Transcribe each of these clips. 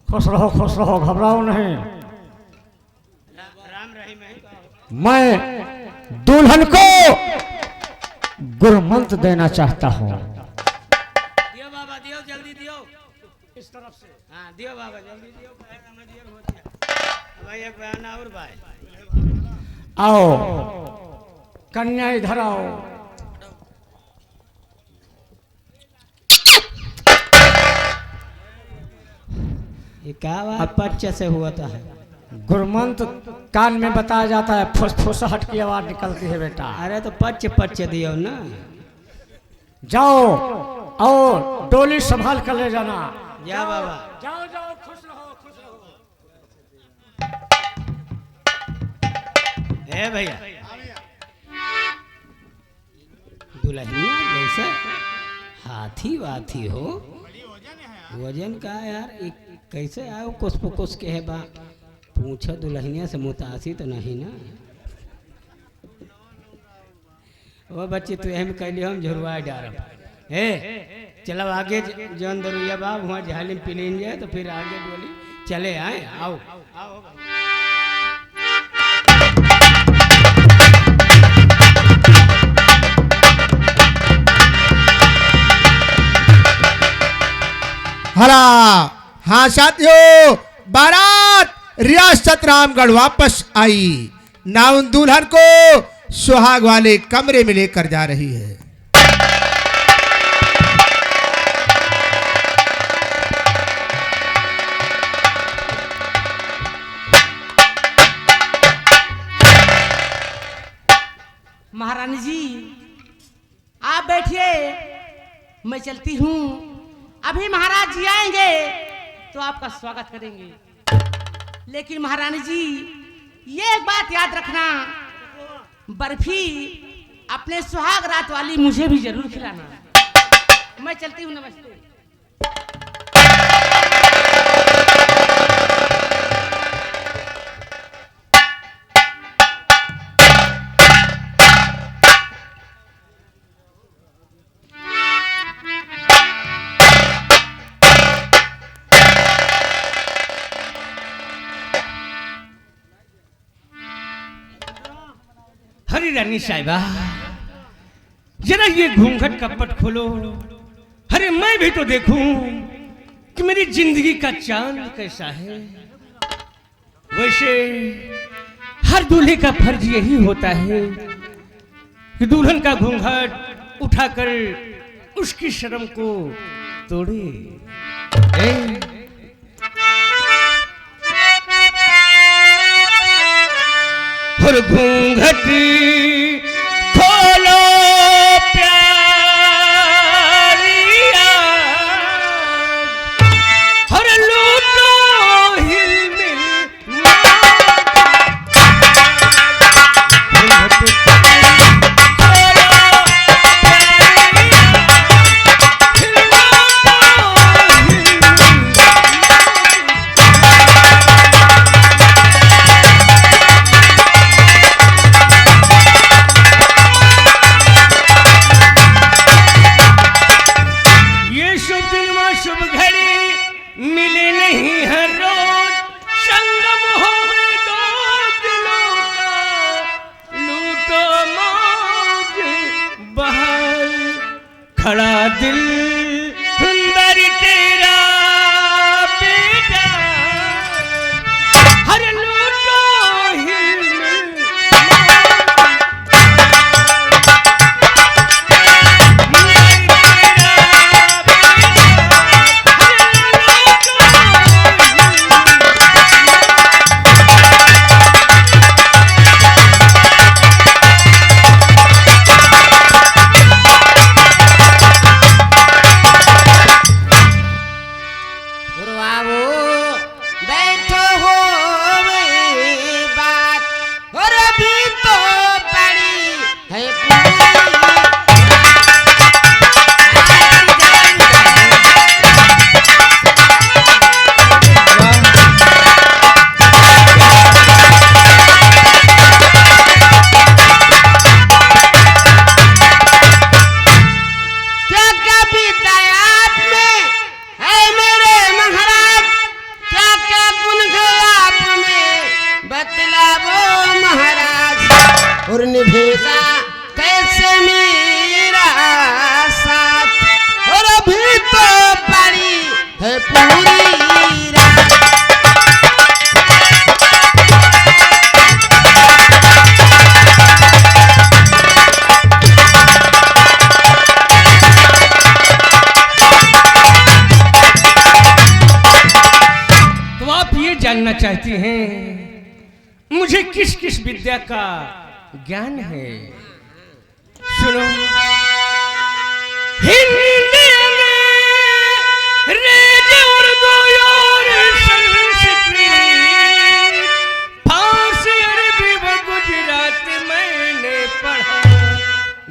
खुश रहो, घबराओ नहीं। मैं दुल्हन को गुरमंत्र देना चाहता हूँ। दियो बाबा, दियो जल्दी दियो। इस तरफ से। हाँ दियो बाबा, जल्दी दियो। भाई एक बयान और भाई। आओ कन्या इधर आओ। ये क्या बात पच्च से हुआ था? गुरमंत्र कान में बताया जाता है, फुसफुसाहट की आवाज निकलती है बेटा। अरे तो पच्च दियो ना। जाओ और डोली संभाल कर ले जाना। जा बाबा, जाओ जाओ, खुश रहो। ए भैया, दुल्हनिया जैसे हाथी वाथी हो, वजन का यार एक कैसे आओ कुछ के है बा। पूछो दुल्हनिया से मुतासी तो नहीं ना। वो बच्चे तो हम कहली हम झुरवा डारब। चलो आगे जौन दरुया बाब वहाँ झाली में पिलेन जाए तो फिर आगे बोली चले आए। आओ हरा। हाँ साथियों, बारात रियासत रामगढ़ वापस आई। नाउन दुल्हन को सुहाग वाले कमरे में लेकर जा रही है। महारानी जी आप बैठिए, मैं चलती हूँ। अभी महाराज जी आएंगे तो आपका स्वागत करेंगे। लेकिन महारानी जी ये एक बात याद रखना, बर्फी अपने सुहाग रात वाली मुझे भी जरूर खिलाना। मैं चलती हूँ, नमस्ते। हरी रानी साहिबा, जरा ये घूंघट कपट खोलो। अरे मैं भी तो देखूं कि मेरी जिंदगी का चांद कैसा है। वैसे हर दूल्हे का फर्ज यही होता है कि दुल्हन का घूंघट उठाकर उसकी शर्म को तोड़े। और घूंघट खोलो प्यारिया, और लूटो हिलमिल खड़ा दिल सुंदर तेरा बेटा, हर लूटो हिलमिल बतलावो महाराज और निभेगा कैसे मेरा साथ और अभी तो पड़ी है पूरी रात। तो आप ये जानना चाहती हैं मुझे किस किस विद्या का ज्ञान है? सुनो। हिंदी अंग्रेज उर्दू और संस्कृत फारसी अरबी व गुजरात मैंने पढ़ा।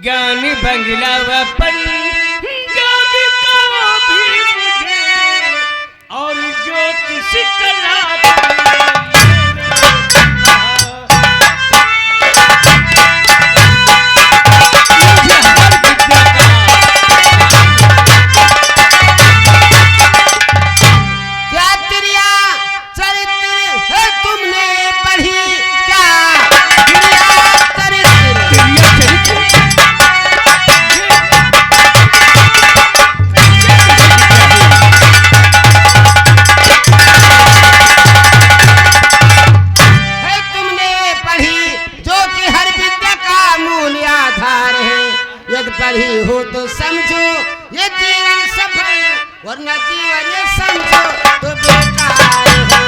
ज्ञान बंगला व पंजाबी का भी मुझे और ज्योतिष कला पढ़ी हो तो समझो ये जीवन सफल वरना जीवन ये समझो तो बेकार है।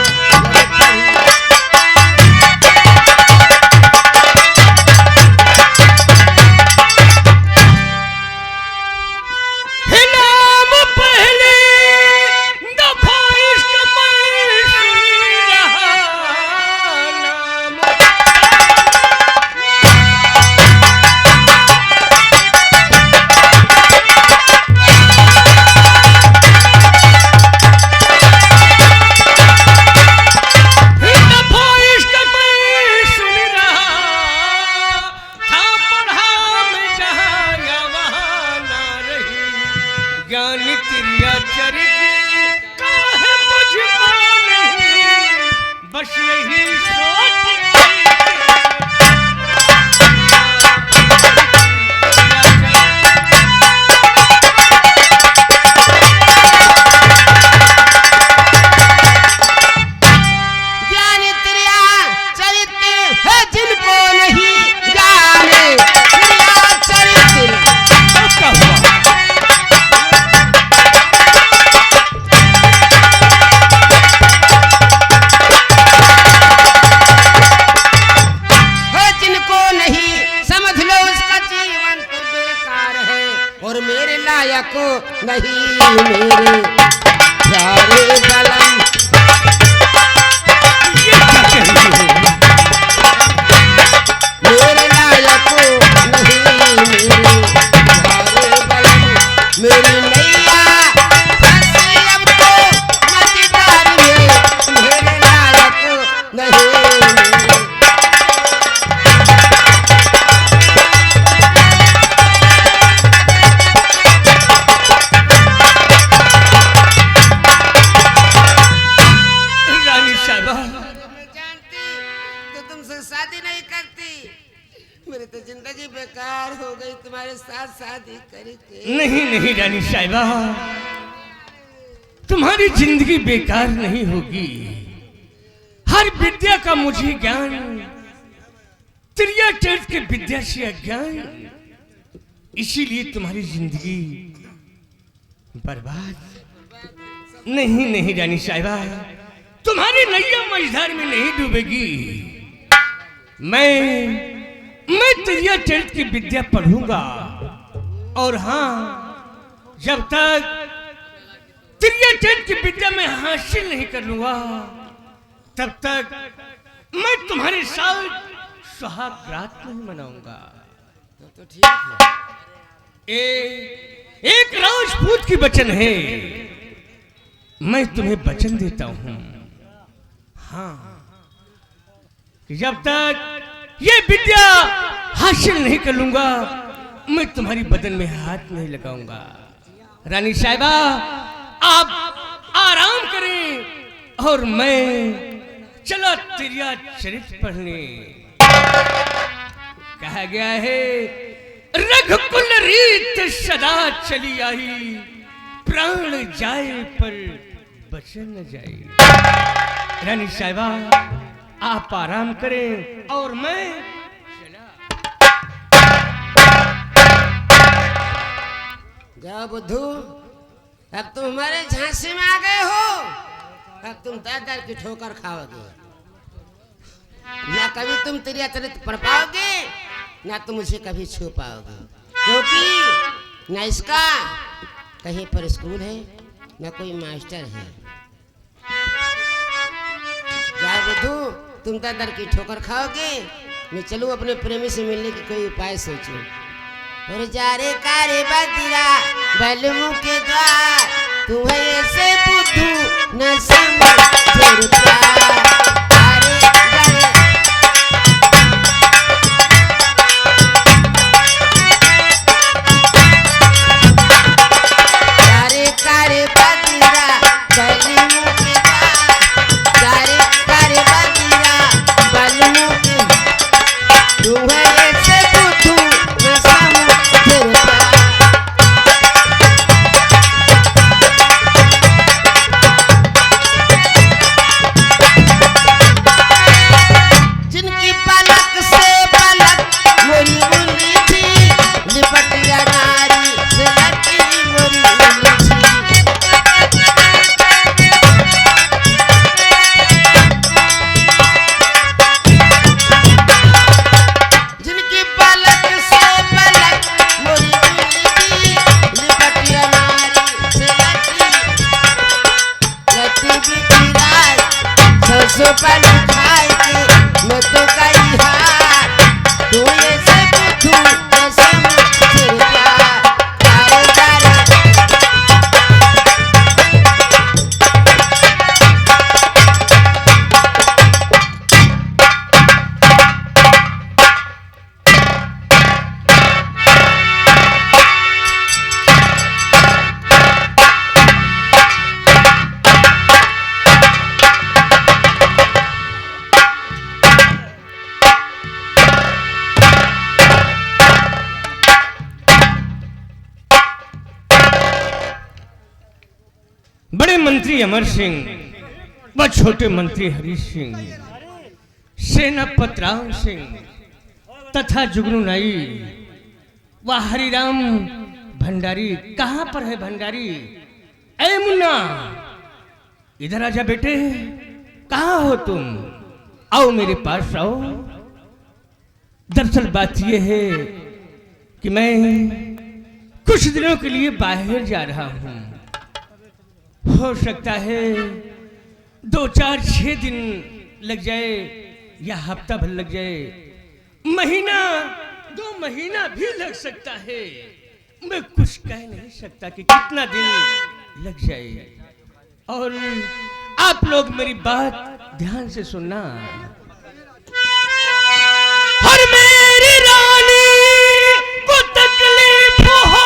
नहीं मेरे प्यारे कलम मेरे लायक नहीं मेरे प्यारे कलम मेरी नैया फंसी अब तो मझधार में मेरे लायक नहीं शादी नहीं करती मेरी तो जिंदगी बेकार हो गई तुम्हारे साथ शादी करके। नहीं नहीं रानी साहिबा तुम्हारी जिंदगी बेकार नहीं होगी। हर विद्या का मुझे ज्ञान त्रिया चर्च के विद्या से अज्ञान इसीलिए तुम्हारी जिंदगी बर्बाद नहीं नहीं रानी साहिबा तुम्हारी नैया मझधार में नहीं डूबेगी। मैं त्रिया चरित की विद्या पढ़ूंगा और हाँ जब तक त्रिया चरित की विद्या में हासिल नहीं कर लूंगा तब तक मैं तुम्हारे साथ सुहाग रात नहीं मनाऊंगा। तो ठीक है। एक राजपूत की वचन है मैं तुम्हें वचन देता हूं हाँ जब तक ये विद्या हासिल नहीं कर लूंगा मैं तुम्हारी बदन में हाथ नहीं लगाऊंगा। रानी साहिबा आप आराम करें और मैं चलो तेरिया चरित्र पढ़ने। कहा गया है रघुकुल रीत सदा चली आई, प्राण जाए पर बचन न जाए। रानी साहिबा आप आराम करें और मैं चला। जाओ बुद्धू, अब तुम हमारे झांसे में आ गए हो। अब तुम दर की ठोकर खाओगे, ना कभी तुम तेरी चरित्र पढ़ पाओगे, ना तुम उसे कभी छू पाओगे, क्योंकि न इसका कहीं पर स्कूल है, न कोई मास्टर है। जाओ बुद्धू, तुम दर की ठोकर खाओगे, मैं चलूं अपने प्रेमी से मिलने की कोई उपाय सोचूं। और जा रे कारे बदिरा बलमु के द्वार, तू है ऐसे बुद्धू न समझ तेरे प्यार। बड़े मंत्री अमर सिंह व छोटे मंत्री हरीश सिंह, सेनापति राम सिंह तथा जुगनू नाई व हरिराम भंडारी। कहां पर है भंडारी? ऐ मुन्ना, इधर आजा बेटे, कहां हो तुम? आओ मेरे पास आओ। दरअसल बात यह है कि मैं कुछ दिनों के लिए बाहर जा रहा हूं। हो सकता है 2-4-6 दिन लग जाए या हफ्ता भर लग जाए, महीना 2 महीना भी लग सकता है। मैं कुछ कह नहीं सकता कि कितना दिन लग जाए। और आप लोग मेरी बात ध्यान से सुनना। हर मेरी रानी को तकलीफ हो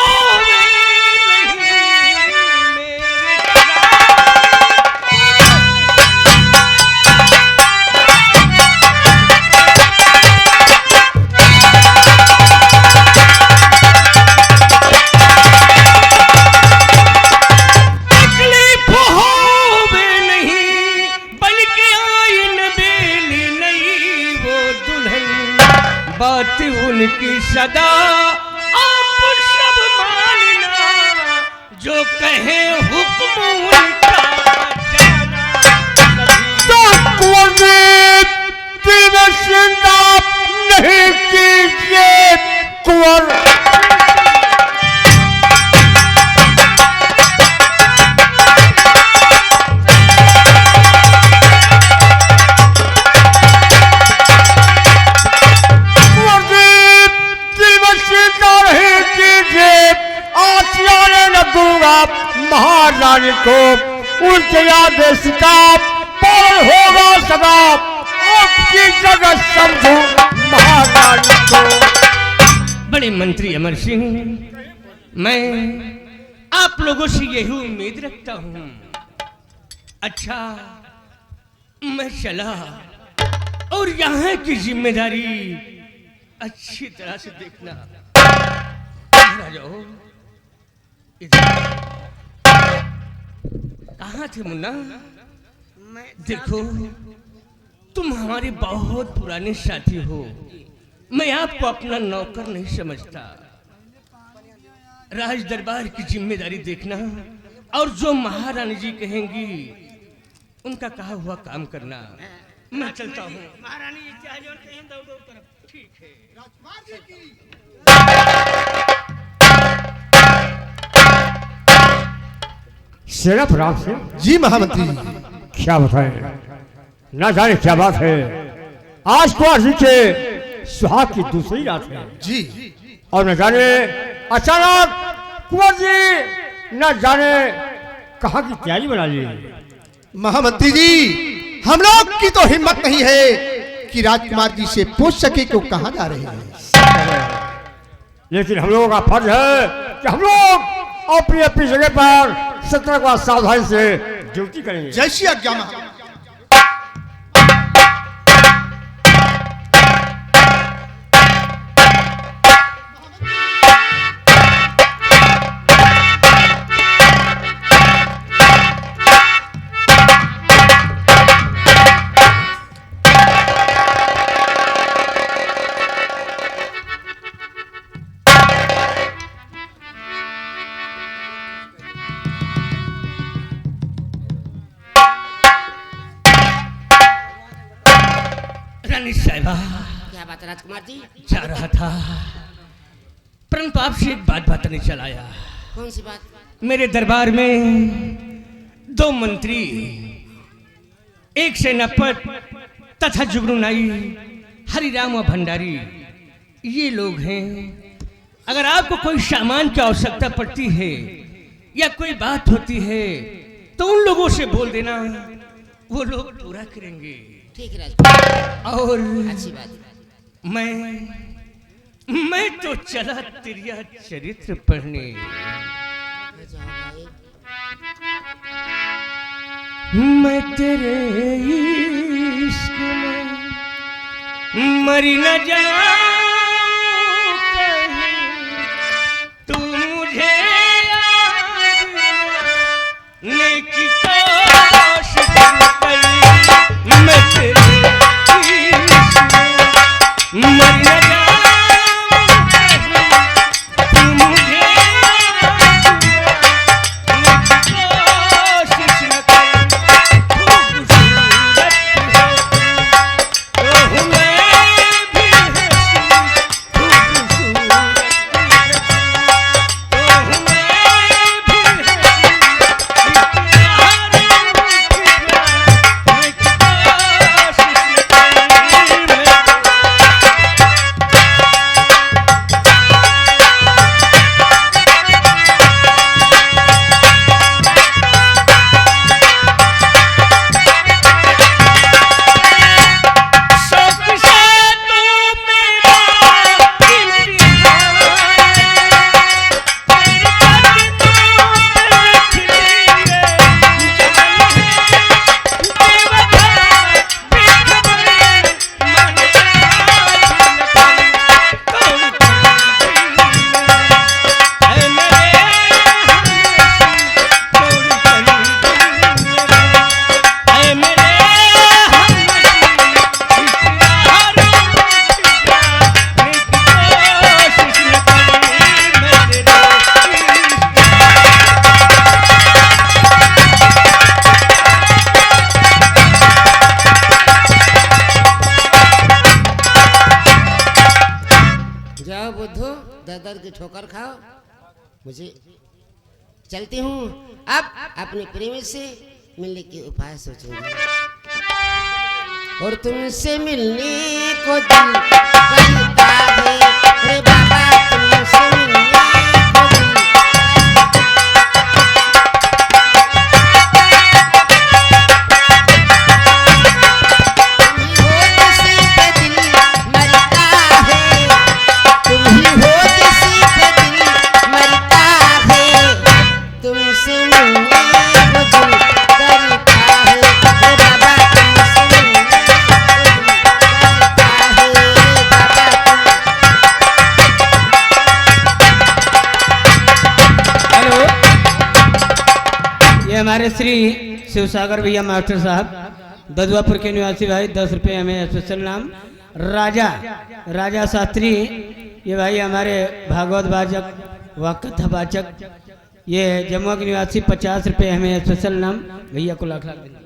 उनकी सदा आप सब मानना, जो कहे हुक्म उनका जाना। नहीं कीजिए कुंवर, महारानी को उनके आदेश का पालन होगा सदा। आपकी जगह समझो महारानी को। बड़े मंत्री अमर सिंह, मैं आप लोगों से यही उम्मीद रखता हूं। अच्छा, मैं चला और यहाँ की जिम्मेदारी अच्छी तरह से देखना। इधर आ जाओ। इधर कहाँ थे मुन्ना? देखो तुम हमारे बहुत पुराने साथी हो, मैं आपको अपना नौकर नहीं समझता। राज दरबार की जिम्मेदारी देखना और जो महारानी जी कहेंगी उनका कहा हुआ काम करना। मैं चलता हूँ। महारानी जी चाहे जो कहें दौड़ो तरफ। ठीक है। सेना प्रणाम से जी महामंत्री जी। क्या बताएं, ना जाने क्या बात है। आज कुंवर जी के सुहाग की दूसरी रात है जी। और न जाने अचानक कुंवर जी न जाने कहाँ की तैयारी बना ली। महामंत्री जी, हम लोग की तो हिम्मत नहीं है कि राजकुमार जी से पूछ सके कि वो कहाँ जा रहे हैं। लेकिन हम लोगों का फर्ज है कि हम लोग अपनी अपनी जगह पर सतर्क व सावधानी से ड्यूटी करेंगे। जैसी आज्ञा महाराज। रानी साहिबा, क्या बात है राजकुमार जी? जा रहा था परंतु आपसे एक बात बताने चला आया। कौन सी बात? मेरे दरबार में 2 मंत्री, एक सेनापति तथा जुगनूनाई हरिराम व भंडारी, ये लोग हैं। अगर आपको कोई सामान की आवश्यकता पड़ती है या कोई बात होती है तो उन लोगों से बोल देना, वो लोग पूरा करेंगे। ठीक है राजकुमार, और अच्छी बात है। मैं तो चला तेरिया चरित्र पढ़ने। जाओ भाई। मैं तेरे इश्क में मरी न जाऊं कहीं, तू मुझे याद नेकी कोशिश न करी। मैं तेरे इश्क में मरी न जाऊं कहीं, तू मुझे याद नेकी कोशिश न करी। खूबसूरत है ओह मैं भी हंसी, खूबसूरत है ओह मैं भी हंसी, इकरार मैं कोशिश न करी। शौक से तू मेरा इम्तिहान, तेरे कदमों में खिली है जान है, बेवफा बेखबर मन आज न करी। कौन है मेरे हमनसीब, कौन है मेरे जाओ बुद्धू, दर की ठोकर खाओ। मुझे चलती हूँ। अब अपने प्रेमी से मिलने के उपाय सोचूंगी और तुमसे मिलने को दिल करता है रे बाबा, तुमसे मिलने को दिल तुम ही हो किसी पे दिल मरता है, तुम ही हो किसी पे दिल मरता है, तुमसे मिलने को दिल करता है रे बाबा, तुमसे हमारे श्री शिवसागर भैया मास्टर साहब ददुआपुर के निवासी भाई 10 रुपये हमें स्पेशल नाम। राजा शास्त्री ये भाई हमारे भागवत वाचक व कथावाचक, ये जमुआ के निवासी 50 रुपये हमें स्पेशल नाम। भैया को लाख लाख धन्यवाद।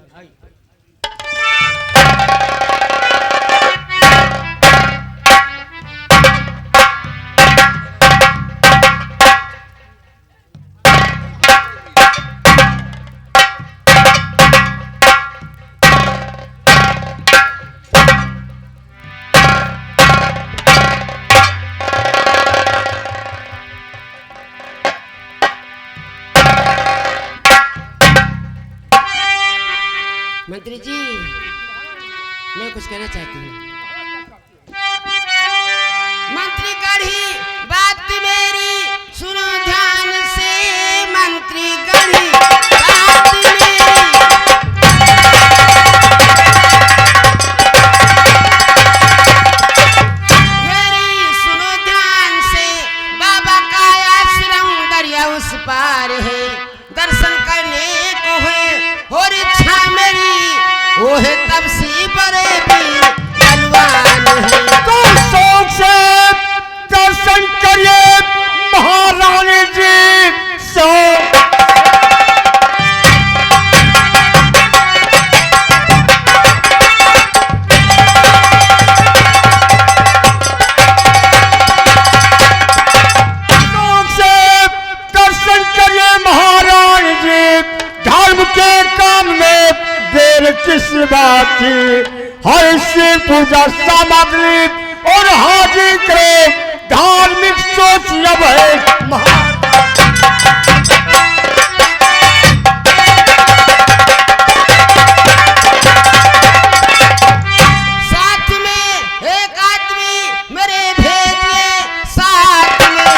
मंत्री जी, मैं कुछ कहना चाहती हूँ। मंत्री गढ़ी बात मेरी सुनो ध्यान से, मंत्री गढ़ी बात मेरी सुनो ध्यान से। बाबा का आश्रम दरिया उस पार है, दर्शन करने को है और इच्छा मेरी वो है तब से बड़े वीर बलवान है। तो शौक से दर्शन करिए महारानी जी सो। शौक से दर्शन करिए महारानी जी, धर्म के काम में देर किस बात की। हर शिव पूजा सामग्री और हाजिर करे, धार्मिक सोच अब है साथ में एक आदमी मेरे भेजिए, साथ में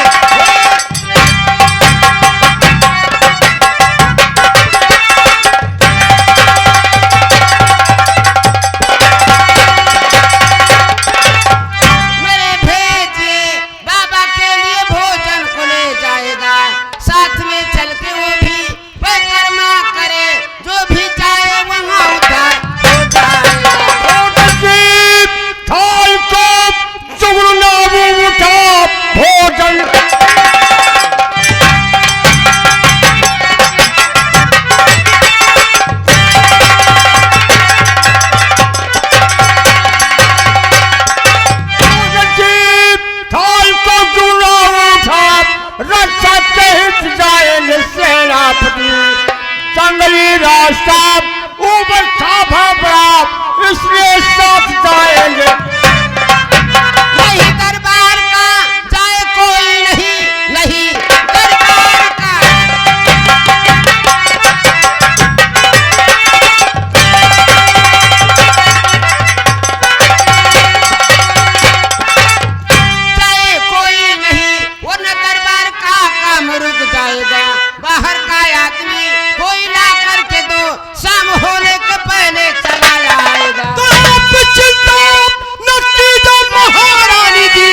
जंगली रास्ता ऊपर था बड़ा, इसलिए साथ जाएंगे। नहीं दरबार का जाए कोई नहीं, नहीं दरबार का। जाए कोई नहीं वरना दरबार का काम रुक जाएगा। बाहर का आदमी कोई ला करके दो, शाम होने के पहले चला आएगा। तो आप चिंता न कीजिए महारानी जी,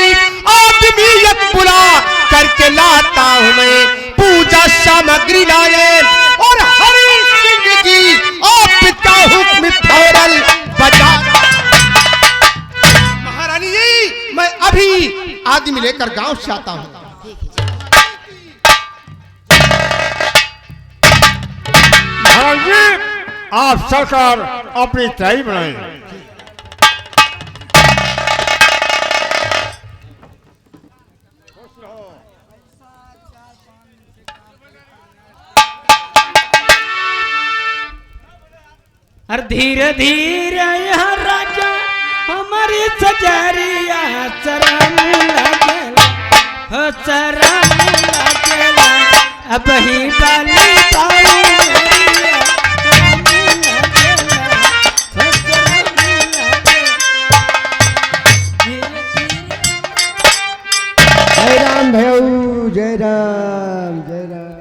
आदमी एक बुला करके लाता हूँ मैं, पूजा सामग्री लाए और हरी सिंह जी आपका हुक्म फौरन बजा। महारानी जी, मैं अभी आदमी लेकर गांव से आता हूँ। महाराज जी, आप सरकार अपनी तय बनाए। और धीरे धीरे यह राजा हमारी सजरिया चरण लगेला, हो चरण लगेला। अब ही बाली पाऊ मेरिया, चरण लगेला, हो चरण लगेला। धीरे धीरे जय राम भैया, जय राम जय राम।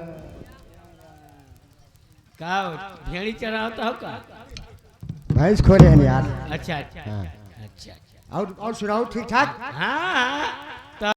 का भेड़ी चढ़ाता हो का? भैंस खोले हैं यार। अच्छा अच्छा हाँ। अच्छा अच्छा। और सुनाओ ठीक ठाक। हाँ